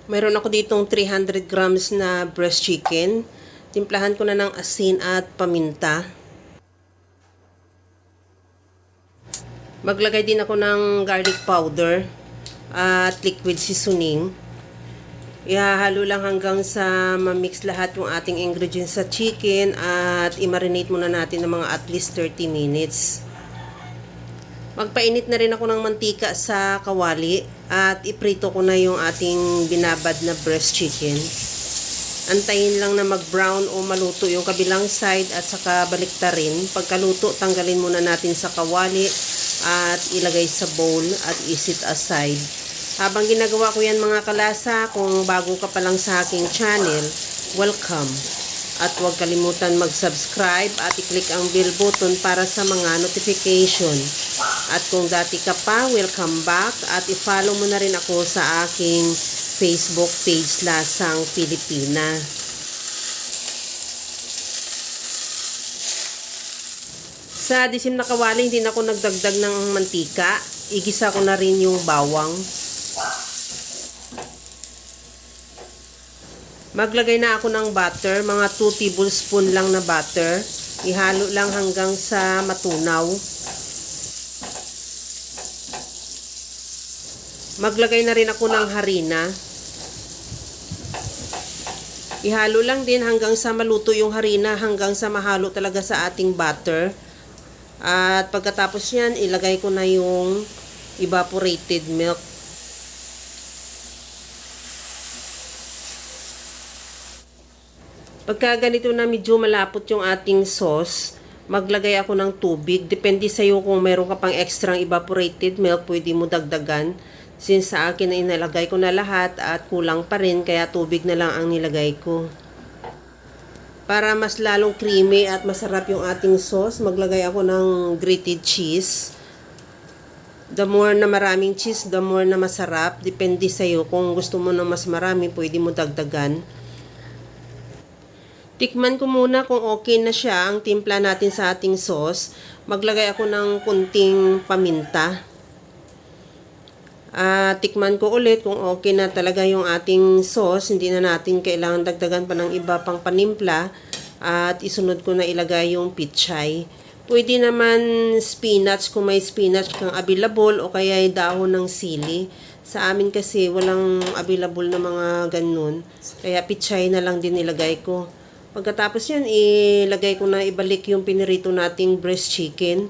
Mayroon ako ditong 300 grams na breast chicken. Timplahan ko na ng asin at paminta. Maglagay din ako ng garlic powder at liquid seasoning. Ihahalo lang hanggang sa ma-mix lahat yung ating ingredients sa chicken at i-marinate muna natin ng mga at least 30 minutes. Magpainit na rin ako ng mantika sa kawali at iprito ko na yung ating binabad na breast chicken. Antayin lang na mag-brown o maluto yung kabilang side at saka baliktarin. Pagkaluto, tanggalin muna natin sa kawali at ilagay sa bowl at isit aside. Habang ginagawa ko yan mga kalasa, kung bago ka pa lang sa aking channel, welcome. At huwag kalimutan mag-subscribe at i-click ang bell button para sa mga notification. At kung dati ka pa, welcome back at i-follow mo na rin ako sa aking Facebook page Lasang Pilipina. Sa disim na kawali, hindi na ako nagdagdag ng mantika. Igisa ko na rin yung bawang. Maglagay na ako ng butter, mga 2 tablespoon lang na butter. Ihalo lang hanggang sa matunaw. Maglagay na rin ako ng harina. Ihalo lang din hanggang sa maluto yung harina, hanggang sa mahalo talaga sa ating butter. At pagkatapos yan, ilagay ko na yung evaporated milk. Pagka ganito na medyo malapot yung ating sauce, maglagay ako ng tubig. Depende sa iyo kung meron ka pang extra evaporated milk, pwede mo dagdagan. Since sa akin na inalagay ko na lahat at kulang pa rin, kaya tubig na lang ang nilagay ko. Para mas lalong creamy at masarap yung ating sauce, maglagay ako ng grated cheese. The more na maraming cheese, the more na masarap. Depende sa iyo. Kung gusto mo na mas marami, pwede mo dagdagan. Tikman ko muna kung okay na siya ang timpla natin sa ating sauce. Maglagay ako ng kunting paminta. Tikman ko ulit kung okay na talaga yung ating sauce. Hindi na natin kailangan dagdagan pa ng iba pang panimpla. At isunod ko na ilagay yung pichay. Pwede naman spinach kung may spinach kang available o kaya dahon ng sili. Sa amin kasi walang available na mga ganun. Kaya pichay na lang din ilagay ko. Pagkatapos yan, ilagay ko na ibalik yung pinirito nating breast chicken.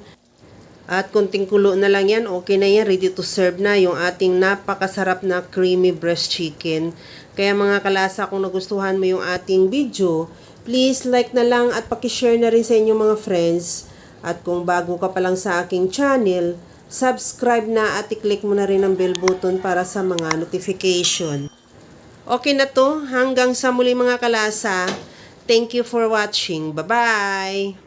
At kunting kulo na lang yan, okay na yan, ready to serve na yung ating napakasarap na creamy breast chicken. Kaya mga kalasa, kung nagustuhan mo yung ating video, please like na lang at pakishare na rin sa inyong mga friends. At kung bago ka pa lang sa aking channel, subscribe na at i-click mo na rin ang bell button para sa mga notification. Okay na to, hanggang sa muli mga kalasa. Thank you for watching. Bye-bye!